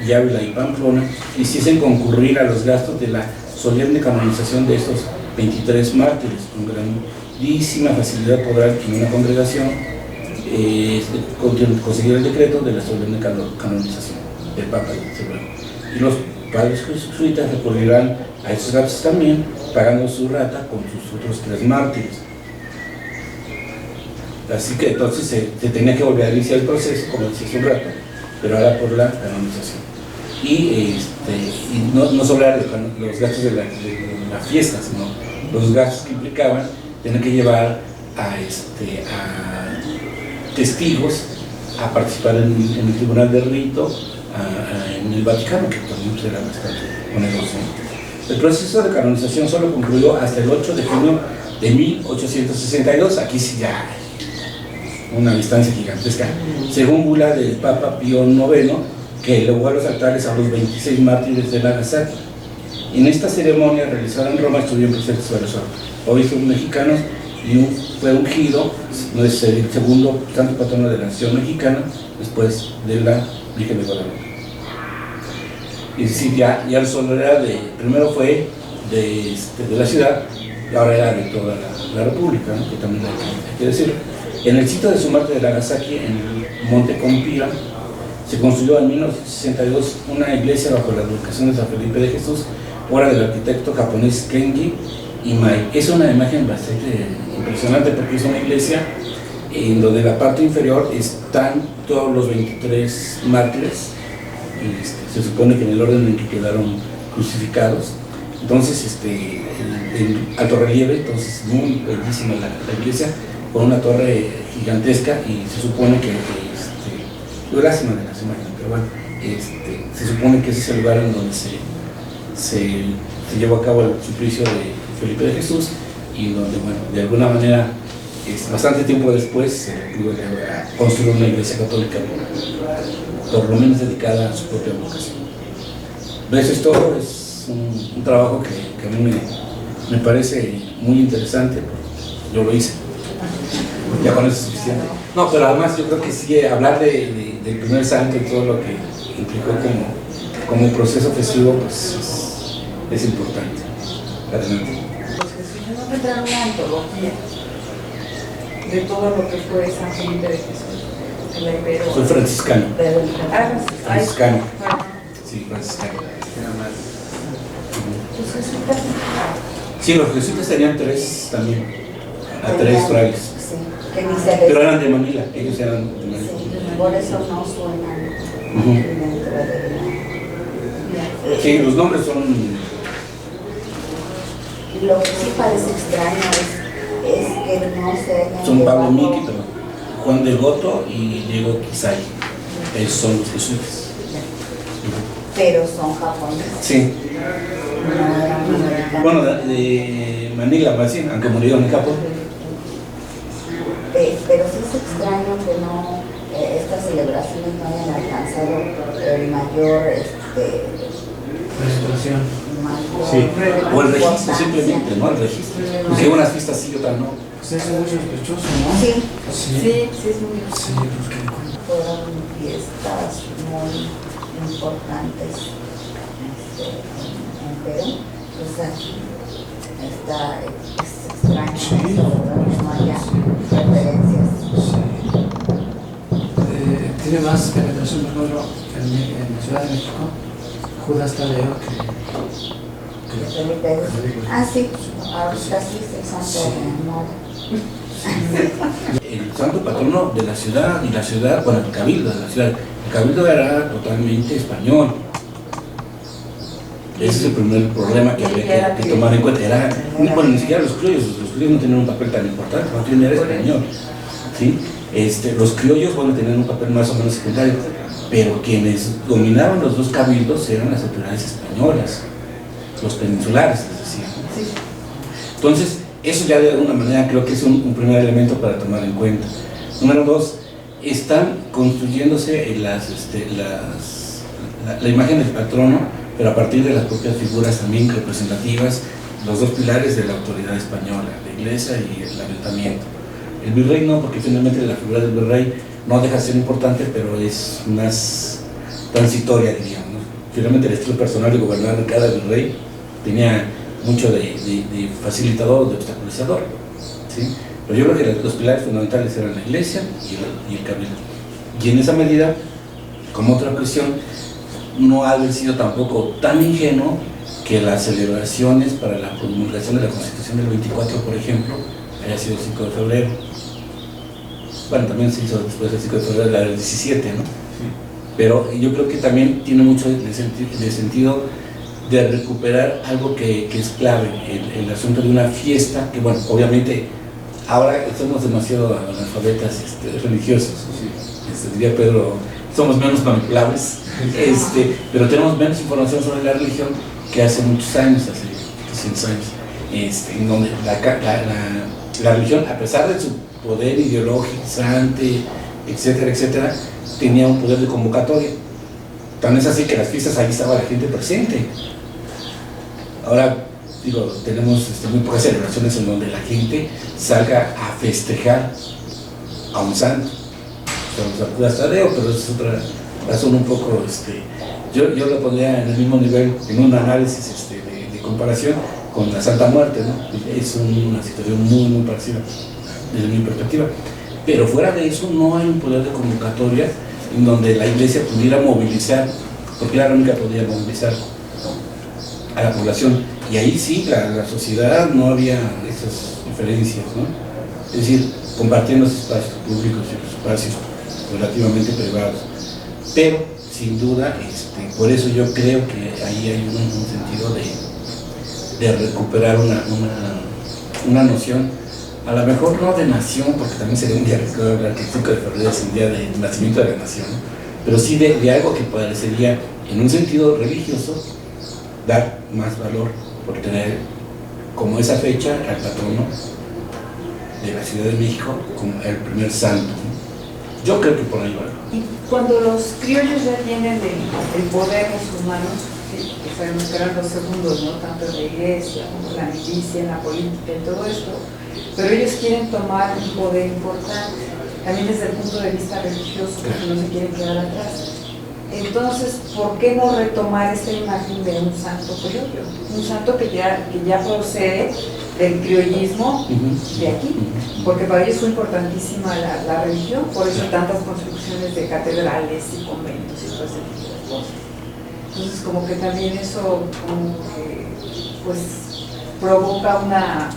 y Ávila y Pamplona hiciesen concurrir a los gastos de la solemne canonización de estos 23 mártires. Con grandísima facilidad podrá en una congregación conseguir el decreto de la solemne canonización del Papa. Y los padres jesuitas recurrirán a estos gastos también, pagando su rata con sus otros 3 mártires. Así que entonces se tenía que volver a iniciar el proceso, como decía hace un rato, pero ahora por la canonización. Y no solo eran los gastos de la fiesta, sino los gastos que implicaban tener que llevar a testigos a participar en el tribunal de rito en el Vaticano, que también era bastante oneroso. El proceso de canonización solo concluyó hasta el 8 de junio de 1862. Aquí sí ya una distancia gigantesca, según bula del Papa Pío IX, que elevó a los altares a los 26 mártires de Nagasaki. En esta ceremonia realizada en Roma estuvieron presentes varios obispos mexicanos y fue ungido, no es el segundo santo patrono de la nación mexicana, después de la Virgen de Guadalupe. Es decir, ya el solo era primero fue de la ciudad, y ahora era de toda la república, ¿no? Que también hay que decirlo. En el sitio de su muerte de Nagasaki, en el monte Compira, se construyó en 1962 una iglesia bajo la advocación de San Felipe de Jesús, obra del arquitecto japonés Kenji Imai. Es una imagen bastante impresionante porque es una iglesia en donde en la parte inferior están todos los 23 mártires, y se supone que en el orden en que quedaron crucificados. Entonces, en alto relieve, entonces muy bellísima la iglesia, con una torre gigantesca, y se supone que yo lástima de las imágenes, pero bueno, se supone que ese es el lugar en donde se llevó a cabo el suplicio de Felipe de Jesús, y donde, bueno, de alguna manera, bastante tiempo después se pudo construir una iglesia católica por lo menos dedicada a su propia vocación. Eso es todo, es un trabajo que a mí me parece muy interesante, porque yo lo hice. Ya con eso es suficiente. No, pero además yo creo que sí, hablar del primer santo y todo lo que implicó como proceso festivo, pues es importante. Adelante. Los jesuitas no tendrán una antología de todo lo que fue San Felipe de Jesús, el Ibero. Soy franciscano. Franciscano. Sí, franciscano. ¿Los jesuitas? Sí, los jesuitas tenían 3 también, a 3 frailes. Pero eran de Manila, ellos eran de Manila. Sí, por eso no suenan dentro de la... Sí, los nombres son... Lo que sí parece extraño es que no se... Son Pablo Miki, Juan de Goto y Diego Kisai. Esos son los jesuitas. Pero son japoneses. Sí. No eran americanos. Bueno, de Manila, más bien, aunque murieron en Japón. Pero sí es extraño que no, estas celebraciones no hayan alcanzado el mayor Presentación. Sí. O el registro simplemente, ¿no? El registro. Porque unas fiestas sí y otras no. Pues es muy sospechoso, ¿no? Sí. Sí, es muy Sí, porque... Fueron fiestas muy importantes en Perú. Pues aquí es extraño, Sí. no haya referencias. Sí. Tiene más penetración, por ejemplo, en la Ciudad de México, Judas Tadeo que Felipe. Sí, ahorita sí es el santo de moda. El santo patrono de la ciudad, y la ciudad, bueno, el cabildo de la ciudad. El cabildo era totalmente español. Ese es el primer problema que había que tomar en cuenta. Bueno, ni siquiera los criollos no tenían un papel tan importante, no era español. ¿Sí? Los criollos, bueno, tenían un papel más o menos secundario, pero quienes dominaban los dos cabildos eran las autoridades españolas, los peninsulares, les decía. Sí. Entonces, eso ya de alguna manera creo que es un primer elemento para tomar en cuenta. Número 2, están construyéndose la imagen del patrono, pero a partir de las propias figuras también representativas, los dos pilares de la autoridad española, la iglesia y el ayuntamiento. El virrey no, porque finalmente la figura del virrey no deja de ser importante, pero es más transitoria, diríamos, ¿no? Finalmente el estilo personal de gobernar de cada virrey tenía mucho de facilitador, de obstaculizador, ¿sí? Pero yo creo que los pilares fundamentales eran la iglesia y el cabildo. Y en esa medida, como otra cuestión, no ha haber sido tampoco tan ingenuo que las celebraciones para la promulgación de la Constitución del 24, por ejemplo, haya sido el 5 de febrero. Bueno, también se hizo después del 5 de febrero la del 17, ¿no? Sí. Pero yo creo que también tiene mucho de sentido de recuperar algo que es clave, el asunto de una fiesta, que bueno, obviamente ahora somos demasiado analfabetas religiosos, ¿sí? Diría Pedro, somos menos manipulables, pero tenemos menos información sobre la religión que hace muchos años, hace 200 años, en donde la religión, a pesar de su poder ideologizante, etcétera, etcétera, tenía un poder de convocatoria. Tan es así que las fiestas ahí estaba la gente presente. Ahora, digo, tenemos muy pocas celebraciones en donde la gente salga a festejar a un santo. San Tadeo, pero esa es otra razón un poco, yo lo pondría en el mismo nivel, en un análisis de comparación con la Santa Muerte, ¿no? Es una situación muy, muy parecida desde mi perspectiva. Pero fuera de eso no hay un poder de convocatoria en donde la iglesia pudiera movilizar, porque era la única que podía movilizar a la población. Y ahí sí, la sociedad no había esas diferencias, ¿no? Es decir, compartiendo los espacios públicos y los espacios relativamente privados. Pero, sin duda, por eso yo creo que ahí hay un sentido de recuperar una noción, a lo mejor no de nación, porque también sería un día que el 5 de febrero es un día de nacimiento de la nación, pero sí de algo que parecería, en un sentido religioso, dar más valor por tener como esa fecha al patrono de la Ciudad de México como el primer santo, ¿no? Yo creo que por ahí va. Y cuando los criollos ya tienen el poder en sus manos, sí, que sabemos que eran los segundos, ¿no? Tanto en la iglesia como en la milicia, en la política, en todo esto, pero ellos quieren tomar un poder importante, también desde el punto de vista religioso, porque no se quieren quedar atrás. Entonces, ¿por qué no retomar esta imagen de un santo criollo? Un santo que ya procede del criollismo de aquí, porque para ellos fue importantísima la religión, por eso tantas construcciones de catedrales y conventos y todo ese tipo de cosas. Entonces, como que también eso como que, pues, provoca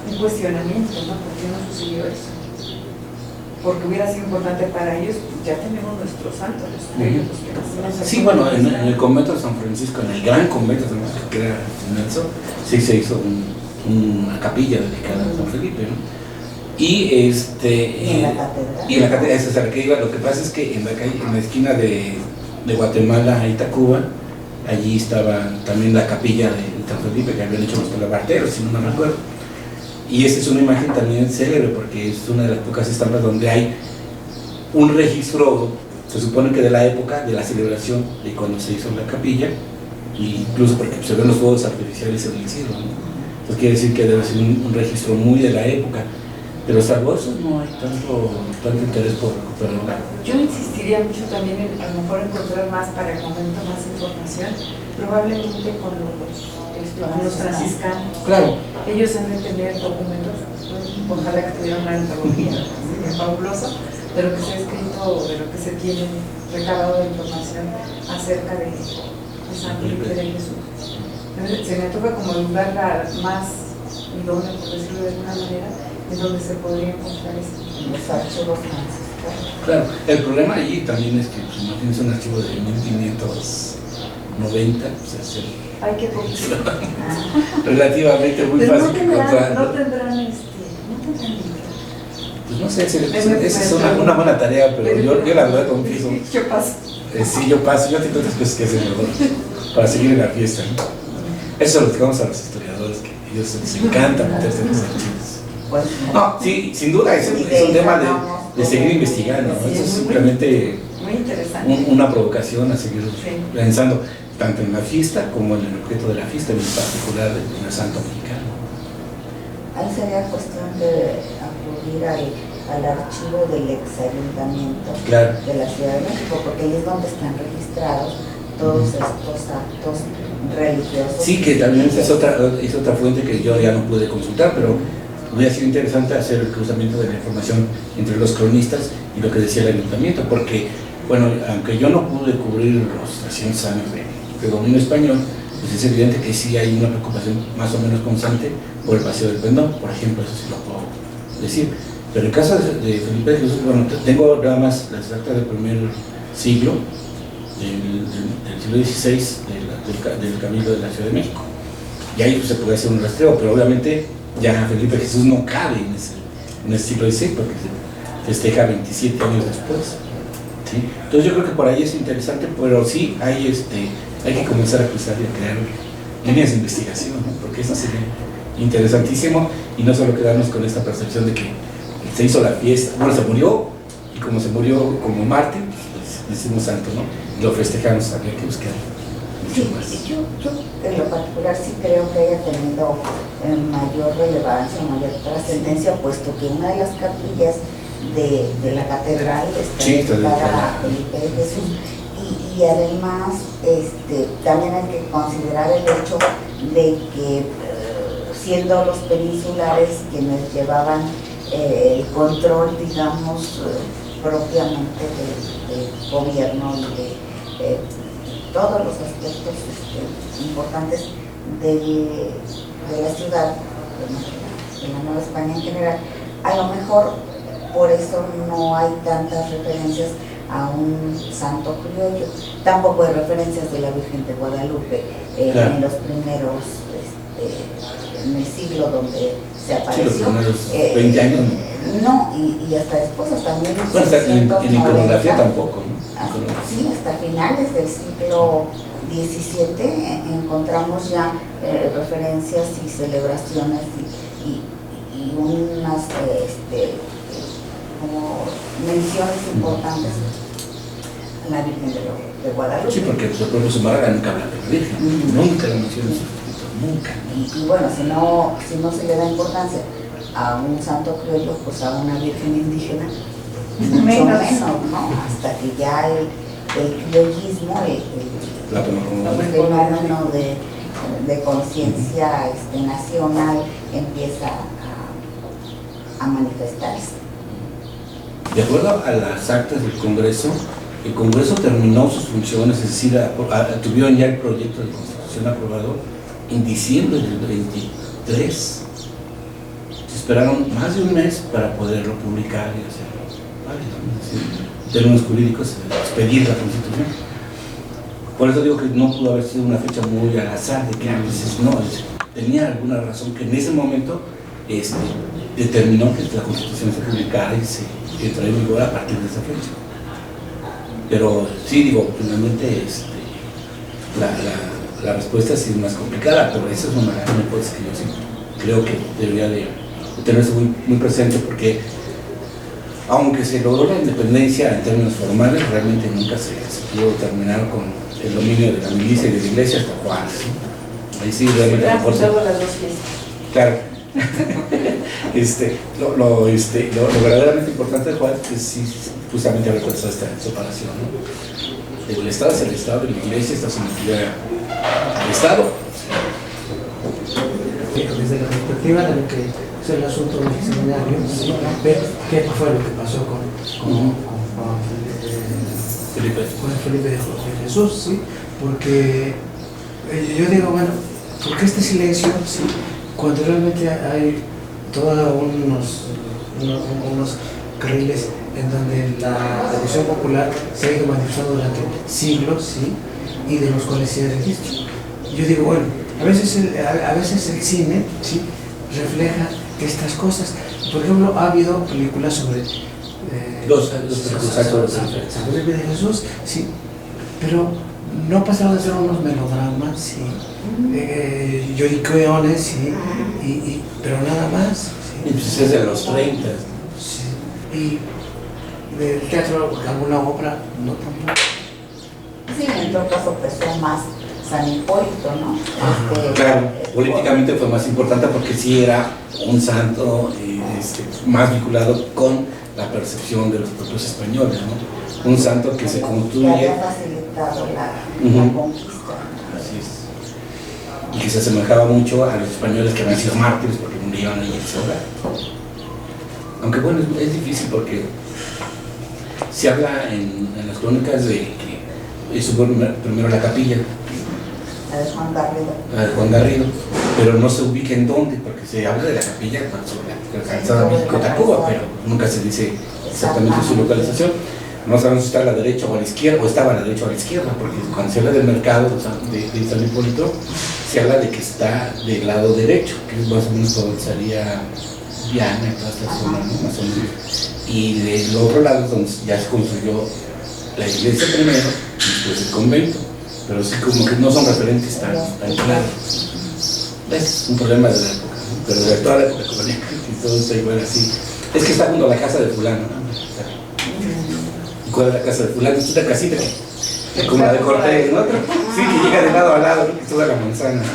un cuestionamiento, ¿no? ¿Por qué no sucedió eso? Porque hubiera sido importante para ellos, ya tenemos nuestros santos, los criollos, los que nacimos aquí. Sí, bueno, en el convento de San Francisco, en el gran convento de San Francisco, que era inmenso, sí se hizo una capilla dedicada a San Felipe, ¿no? Y en la catedral. Y en la catedral, esa es a la que iba. Lo que pasa es que en la esquina de Guatemala a Itacuba, allí estaba también la capilla de San Felipe, que habían hecho los talabarteros, si no me recuerdo. Y esta es una imagen también célebre, porque es una de las pocas estampas donde hay un registro, se supone que de la época, de la celebración de cuando se hizo la capilla, incluso porque se ven los fuegos artificiales en el cielo, ¿no? Entonces quiere decir que debe ser un registro muy de la época, pero salvo eso no hay tanto interés por recuperarla. Yo insistiría mucho también en a lo mejor encontrar más para el momento más información, probablemente con los franciscanos. Claro. Ellos han de tener documentos, ojalá que tuvieran una antología, sería fabuloso, de lo que se ha escrito, de lo que se tiene recabado de información acerca de San Felipe de Jesús. Se me toca como el lugar más idóneo, por decirlo de alguna manera, en donde se podría encontrar los archivos franciscanos. Claro, el problema allí también es que si no tienes un archivo de 1590, pues es hay que poquito. relativamente muy pero fácil encontrar. No tendrán pues no sé, esa es una buena tarea, pero yo la verdad confieso. Yo paso. Sí, yo paso, yo tengo otras cosas que hacer mejor para seguir en la fiesta, ¿no? Eso lo dejamos a los historiadores, que a ellos les encanta meterse en los archivos. No, sí, sin duda es un tema de seguir investigando, ¿no? Eso es simplemente muy interesante. Una provocación a seguir pensando tanto en la fiesta como en el objeto de la fiesta, en particular del santo mexicano. Ahí sería cuestión de acudir al archivo del exayuntamiento de la Ciudad de México, porque ahí es donde están registrados todos estos actos religiosos. Sí, que también es otra fuente que yo ya no pude consultar, pero hubiera sido interesante hacer el cruzamiento de la información entre los cronistas y lo que decía el ayuntamiento, porque, bueno, aunque yo no pude cubrir los 300 años de dominio español, pues es evidente que sí hay una preocupación más o menos constante por el Paseo del Pendón, por ejemplo, eso sí lo puedo decir. Pero en el caso de Felipe de Jesús, bueno, tengo nada más las actas del primer siglo, del siglo XVI, del Cabildo de la Ciudad de México. Y ahí pues, se puede hacer un rastreo, pero obviamente ya Felipe de Jesús no cabe en ese siglo XVI, porque se festeja 27 años después. ¿Sí? Entonces yo creo que por ahí es interesante, pero sí hay que comenzar a cruzar y a crear líneas de investigación, ¿no? Porque eso sería interesantísimo y no solo quedarnos con esta percepción de que se hizo la fiesta, bueno, se murió y como se murió como mártir, pues decimos santo, ¿no? Y lo festejamos, habría que buscar mucho más. Yo en lo particular sí creo que haya tenido mayor relevancia, mayor trascendencia, puesto que una de las capillas de la catedral está dedicada a Felipe de Jesús. Y además también hay que considerar el hecho de que siendo los peninsulares quienes llevaban el control, digamos, propiamente del gobierno y de todos los aspectos importantes de la ciudad, de la Nueva España en general, a lo mejor por eso no hay tantas referencias a un santo criollo. Tampoco hay referencias de la Virgen de Guadalupe claro. en los primeros, en el siglo donde se apareció. Sí, los primeros 20 años. No, y hasta después, hasta 1690. Bueno, en iconografía tampoco, ¿no? Sí, hasta finales del siglo XVII encontramos ya referencias y celebraciones y unas como menciones importantes a la Virgen de Guadalupe. Sí, porque el propio Zumárraga nunca habla de la Virgen, nunca la menciona en su escrito, nunca. Y bueno, si no se le da importancia a un santo criollo, pues a una Virgen indígena, mucho menos, ¿no? Hasta que ya el criollismo, el fenómeno de conciencia nacional empieza a manifestarse. De acuerdo a las actas del Congreso, el Congreso terminó sus funciones, es decir, tuvieron ya el proyecto de Constitución aprobado en diciembre del 23. Se esperaron más de un mes para poderlo publicar y hacerlo válido, en términos jurídicos, expedir la Constitución. Por eso digo que no pudo haber sido una fecha muy al azar, de que a veces no, tenía alguna razón que en ese momento determinó que la Constitución se publicara y se entró en vigor a partir de esa fecha. Pero sí, digo, finalmente la respuesta sí es más complicada, pero esa es una hipótesis que yo sí creo que debería de tenerse muy presente, porque aunque se logró la independencia en términos formales, realmente nunca se pudo terminar con el dominio de la milicia y de la iglesia hasta Juárez, ¿no? Ahí sí realmente las dos fiestas. Claro. Lo verdaderamente importante de Juárez es sí, justamente haber comenzado esta separación, ¿no? El Estado es el Estado y la iglesia está sometida al Estado. Desde la perspectiva de lo que es el asunto del seminario, ¿sí? Ver qué fue lo que pasó con Felipe de Jesús, ¿sí? Porque yo digo, bueno, ¿por qué este silencio? ¿Sí? Cuando realmente hay todos unos carriles en donde la devoción popular se ha ido manifestando durante siglos, ¿sí? Y de los cuales se registro. Yo digo, bueno, a veces el cine, ¿sí? Refleja estas cosas. Por ejemplo, ha habido películas sobre San Felipe de Jesús, ¿sí? Pero no pasaron de ser unos melodramas, ¿sí? Lloriqueones, ¿sí? Pero nada más, ¿sí? Y pues es de los 30. Sí. Y del teatro, alguna obra, no tampoco. Sí, en todo caso pesó más San Hipólito, ¿no? Claro, políticamente fue más importante porque sí era un santo más vinculado con la percepción de los propios españoles, ¿no? Un santo que se construye. Que había facilitado afectado la conquista. Así es. Y que se asemejaba mucho a los españoles que habían sido mártires porque murieron ahí en ese hogar. Aunque bueno, es difícil porque se habla en las crónicas de que eso fue primero la capilla, La de Juan Garrido. la de Juan Garrido, pero no se ubica en dónde, porque se habla de la capilla sobre la calzada México-Tacuba, pero nunca se dice exactamente su localización. No sabemos si está a la derecha o a la izquierda, o estaba a la derecha o a la izquierda, porque cuando se habla del mercado de San Hipólito, se habla de que está del lado derecho, que es más o menos por donde salía Viana y toda esta zona, ¿no? Más o menos. Y del otro lado es donde ya se construyó la iglesia primero y después el convento, pero sí como que no son referentes tan claros. Es un problema de la época, ¿no? Pero de toda la época colonial y todo está igual así. Es que está junto a la casa de fulano, ¿no? ¿Y cuál es la casa de fulano? Es una casita que como la de Cortés, ¿no? Sí, que llega de lado a lado, ¿no? Que toda la manzana, ¿no?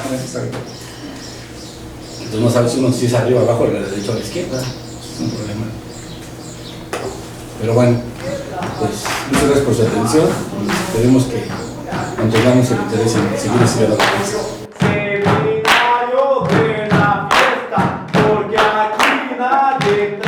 Entonces no sabes uno si es arriba, abajo, a la derecha o a la izquierda. Es un problema. Pero bueno, pues muchas gracias por su atención. Esperemos que mantengamos el interés en seguir estudiando la clase. Seminario de la fiesta, porque aquí nadie